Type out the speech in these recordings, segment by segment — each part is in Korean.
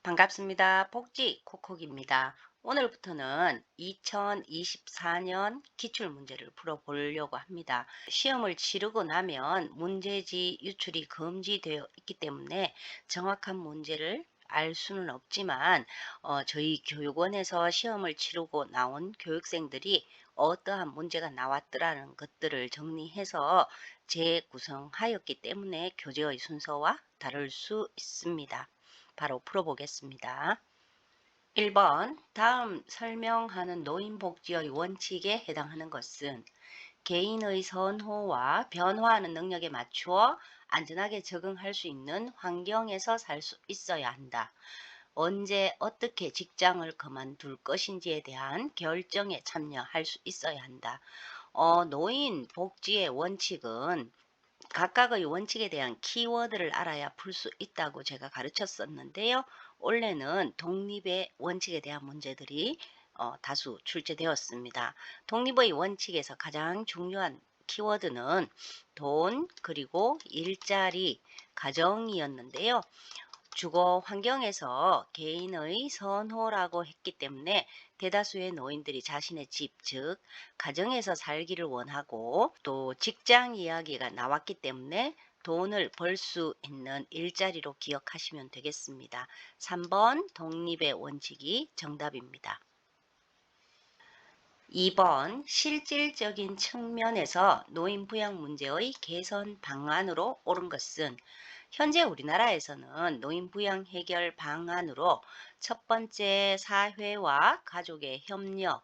반갑습니다. 복지 콕콕입니다. 오늘부터는 2024년 기출문제를 풀어보려고 합니다. 시험을 치르고 나면 문제지 유출이 금지되어 있기 때문에 정확한 문제를 알 수는 없지만 저희 교육원에서 시험을 치르고 나온 교육생들이 어떠한 문제가 나왔더라는 것들을 정리해서 재구성하였기 때문에 교재의 순서와 다를 수 있습니다. 바로 풀어보겠습니다. 1번 다음 설명하는 노인복지의 원칙에 해당하는 것은 개인의 선호와 변화하는 능력에 맞추어 안전하게 적응할 수 있는 환경에서 살 수 있어야 한다. 언제 어떻게 직장을 그만둘 것인지에 대한 결정에 참여할 수 있어야 한다. 노인 복지의 원칙은 각각의 원칙에 대한 키워드를 알아야 풀 수 있다고 제가 가르쳤었는데요. 원래는 독립의 원칙에 대한 문제들이 다수 출제되었습니다. 독립의 원칙에서 가장 중요한 키워드는 돈, 그리고 일자리, 가정이었는데요. 주거 환경에서 개인의 선호라고 했기 때문에 대다수의 노인들이 자신의 집, 즉 가정에서 살기를 원하고 또 직장 이야기가 나왔기 때문에 돈을 벌 수 있는 일자리로 기억하시면 되겠습니다. 3번 독립의 원칙이 정답입니다. 2번 실질적인 측면에서 노인 부양 문제의 개선 방안으로 옳은 것은 현재 우리나라에서는 노인 부양 해결 방안으로 첫 번째 사회와 가족의 협력,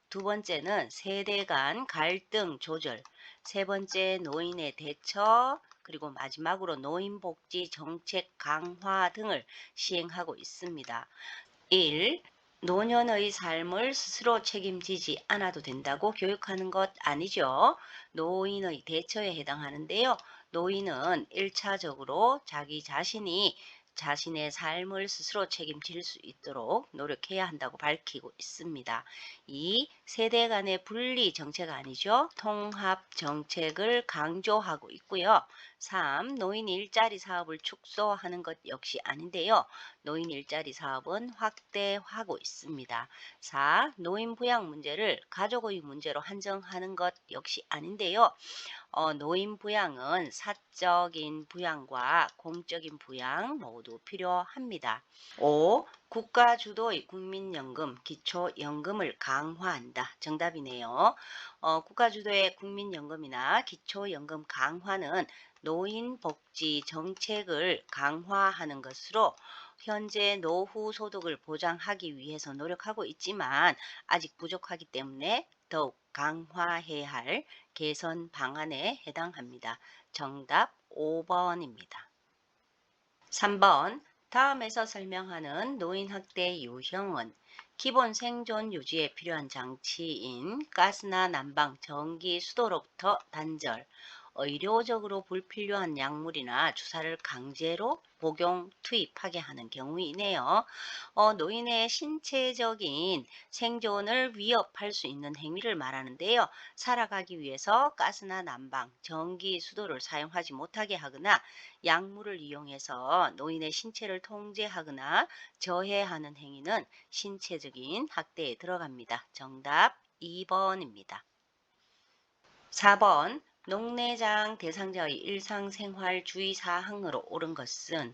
두 번째는 세대 간 갈등 조절, 세 번째 노인의 대처, 그리고 마지막으로 노인복지 정책 강화 등을 시행하고 있습니다. 1. 노년의 삶을 스스로 책임지지 않아도 된다고 교육하는 것 아니죠. 노인의 대처에 해당하는데요. 노인은 1차적으로 자기 자신이 자신의 삶을 스스로 책임질 수 있도록 노력해야 한다고 밝히고 있습니다. 2. 세대 간의 분리 정책 아니죠. 통합 정책을 강조하고 있고요. 3. 노인 일자리 사업을 축소하는 것 역시 아닌데요. 노인 일자리 사업은 확대하고 있습니다. 4. 노인 부양 문제를 가족의 문제로 한정하는 것 역시 아닌데요. 노인 부양은 사적인 부양과 공적인 부양 모두 필요합니다. 5. 국가 주도의 국민연금, 기초연금을 강화한다. 정답이네요. 국가 주도의 국민연금이나 기초연금 강화는 노인복지 정책을 강화하는 것으로 현재 노후 소득을 보장하기 위해서 노력하고 있지만 아직 부족하기 때문에 더욱 강화해야 할 개선 방안에 해당합니다. 정답 5번입니다. 3번 다음에서 설명하는 노인학대 유형은 기본 생존 유지에 필요한 장치인 가스나 난방, 전기, 수도로부터 단절, 의료적으로 불필요한 약물이나 주사를 강제로 복용, 투입하게 하는 경우이네요. 노인의 신체적인 생존을 위협할 수 있는 행위를 말하는데요. 살아가기 위해서 가스나 난방, 전기, 수도를 사용하지 못하게 하거나 약물을 이용해서 노인의 신체를 통제하거나 저해하는 행위는 신체적인 학대에 들어갑니다. 정답 2번입니다. 4번 녹내장 대상자의 일상생활 주의사항으로 옳은 것은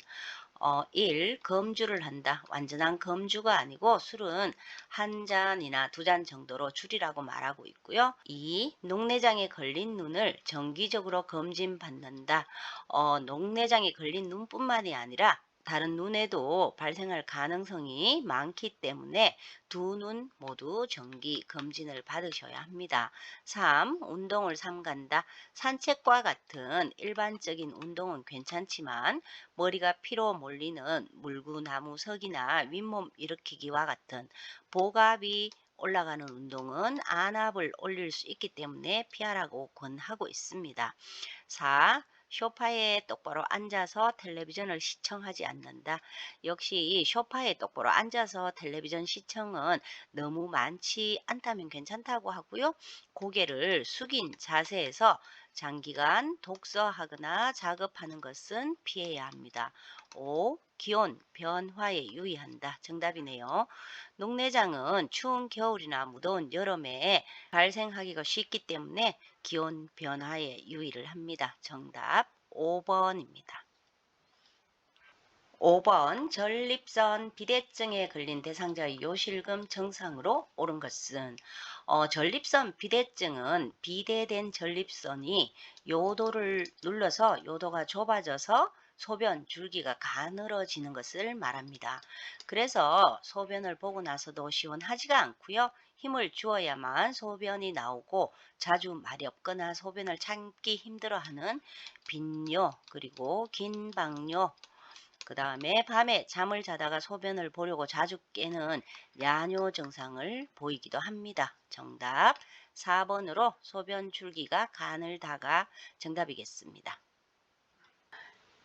1. 검주를 한다. 완전한 검주가 아니고 술은 한 잔이나 두 잔 정도로 줄이라고 말하고 있고요. 2. 녹내장에 걸린 눈을 정기적으로 검진받는다. 녹내장에 걸린 눈뿐만이 아니라 다른 눈에도 발생할 가능성이 많기 때문에 두 눈 모두 정기 검진을 받으셔야 합니다. 3. 운동을 삼간다. 산책과 같은 일반적인 운동은 괜찮지만 머리가 피로 몰리는 물구나무서기나 윗몸 일으키기와 같은 복압이 올라가는 운동은 안압을 올릴 수 있기 때문에 피하라고 권하고 있습니다. 4. 소파에 똑바로 앉아서 텔레비전을 시청하지 않는다. 역시 소파에 똑바로 앉아서 텔레비전 시청은 너무 많지 않다면 괜찮다고 하고요. 고개를 숙인 자세에서 장기간 독서하거나 작업하는 것은 피해야 합니다. 5. 기온 변화에 유의한다. 정답이네요. 녹내장은 추운 겨울이나 무더운 여름에 발생하기가 쉽기 때문에 기온 변화에 유의를 합니다. 정답 5번입니다. 5번 전립선 비대증에 걸린 대상자의 요실금 증상으로 옳은 것은 전립선 비대증은 비대된 전립선이 요도를 눌러서 요도가 좁아져서 소변 줄기가 가늘어지는 것을 말합니다. 그래서 소변을 보고 나서도 시원하지가 않고요. 힘을 주어야만 소변이 나오고 자주 말이 없거나 소변을 참기 힘들어하는 빈뇨 그리고 긴박뇨 그 다음에 밤에 잠을 자다가 소변을 보려고 자주 깨는 야뇨 증상을 보이기도 합니다. 정답 4번으로 소변 줄기가 가늘다가 정답이겠습니다.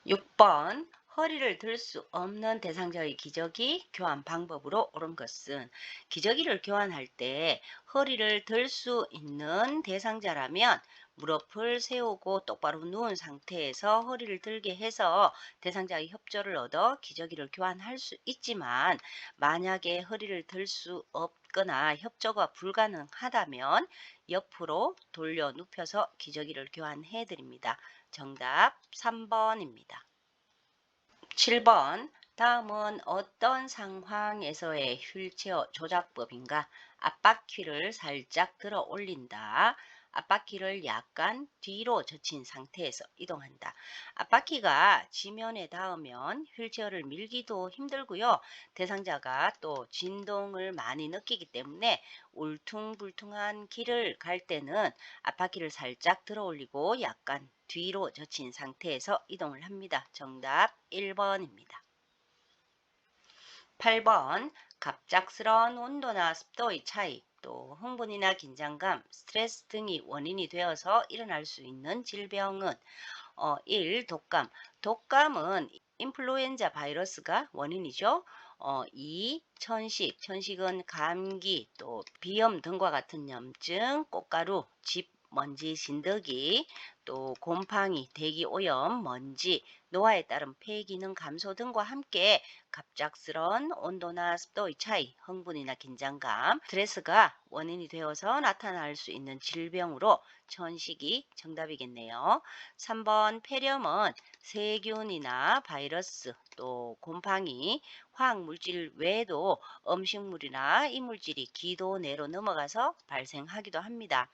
6번 허리를 들 수 없는 대상자의 기저귀 교환 방법으로 옳은 것은 기저귀를 교환할 때 허리를 들 수 있는 대상자라면 무릎을 세우고 똑바로 누운 상태에서 허리를 들게 해서 대상자의 협조를 얻어 기저귀를 교환할 수 있지만 만약에 허리를 들 수 없거나 협조가 불가능하다면 옆으로 돌려 눕혀서 기저귀를 교환해 드립니다. 정답 3번입니다. 7번 다음은 어떤 상황에서의 휠체어 조작법인가? 앞바퀴를 살짝 들어 올린다. 앞바퀴를 약간 뒤로 젖힌 상태에서 이동한다. 앞바퀴가 지면에 닿으면 휠체어를 밀기도 힘들고요. 대상자가 또 진동을 많이 느끼기 때문에 울퉁불퉁한 길을 갈 때는 앞바퀴를 살짝 들어 올리고 약간 뒤로 젖힌 상태에서 이동을 합니다. 정답 1번입니다. 8번 갑작스러운 온도나 습도의 차이, 또 흥분이나 긴장감, 스트레스 등이 원인이 되어서 일어날 수 있는 질병은 1. 독감. 독감은 인플루엔자 바이러스가 원인이죠. 2. 천식. 천식은 감기, 또 비염 등과 같은 염증, 꽃가루, 집, 먼지, 진드기, 또 곰팡이, 대기 오염, 먼지, 노화에 따른 폐 기능 감소 등과 함께 갑작스런 온도나 습도의 차이, 흥분이나 긴장감, 스트레스가 원인이 되어서 나타날 수 있는 질병으로 천식이 정답이겠네요. 3번 폐렴은 세균이나 바이러스, 또 곰팡이, 화학물질 외에도 음식물이나 이물질이 기도 내로 넘어가서 발생하기도 합니다.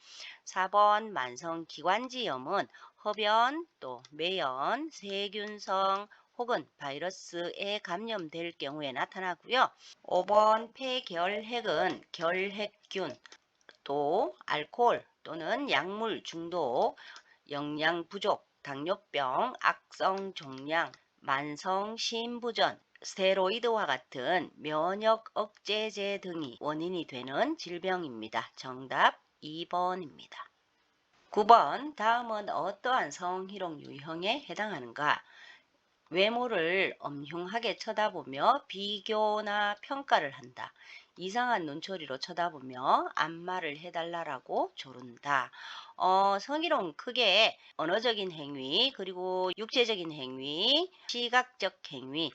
4번 만성기관지염은 흡연, 또 매연, 세균성 혹은 바이러스에 감염될 경우에 나타나고요. 5번 폐결핵은 결핵균, 또 알코올 또는 약물 중독, 영양 부족, 당뇨병, 악성 종양, 만성 심부전, 스테로이드와 같은 면역 억제제 등이 원인이 되는 질병입니다. 정답 2번입니다. 9번 다음은 어떠한 성희롱 유형에 해당하는가? 외모를 엄흉하게 쳐다보며 비교나 평가를 한다. 이상한 눈초리로 쳐다보며 안마를 해달라고 조른다. 성희롱 크게 언어적인 행위, 그리고 육체적인 행위, 시각적 행위,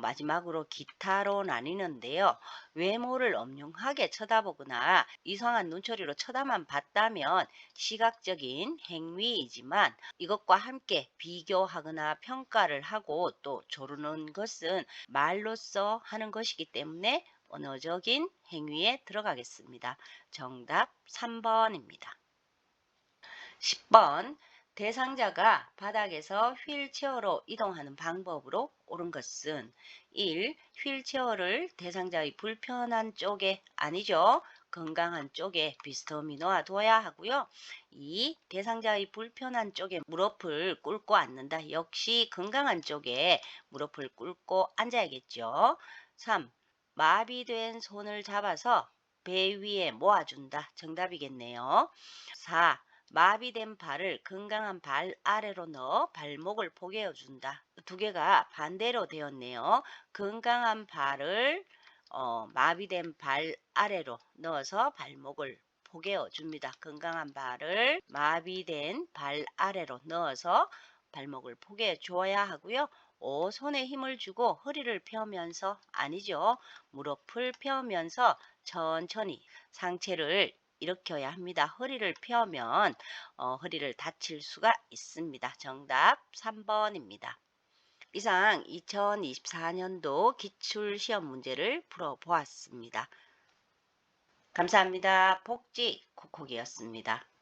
마지막으로 기타로 나뉘는데요. 외모를 엄흉하게 쳐다보거나 이상한 눈초리로 쳐다만 봤다면 시각적인 행위이지만 이것과 함께 비교하거나 평가를 하고 또 조르는 것은 말로써 하는 것이기 때문에 언어적인 행위에 들어가겠습니다. 정답 3번입니다. 10번 대상자가 바닥에서 휠체어로 이동하는 방법으로 옳은 것은 1. 휠체어를 대상자의 불편한 쪽에 아니죠. 건강한 쪽에 비스듬히 놓아둬야 하고요. 2. 대상자의 불편한 쪽에 무릎을 꿇고 앉는다. 역시 건강한 쪽에 무릎을 꿇고 앉아야겠죠. 3. 마비된 손을 잡아서 배 위에 모아준다. 정답이겠네요. 4. 마비된 발을 건강한 발 아래로 넣어 발목을 포개어 준다. 두 개가 반대로 되었네요. 건강한 발을 마비된 발 아래로 넣어서 발목을 포개어 줍니다. 건강한 발을 마비된 발 아래로 넣어서 발목을 포개어 줘야 하고요. 5. 손에 힘을 주고 허리를 펴면서 아니죠. 무릎을 펴면서 천천히 상체를 일으켜야 합니다. 허리를 펴면 허리를 다칠 수가 있습니다. 정답 3번입니다. 이상 2024년도 기출시험 문제를 풀어보았습니다. 감사합니다. 복지 콕콕이었습니다.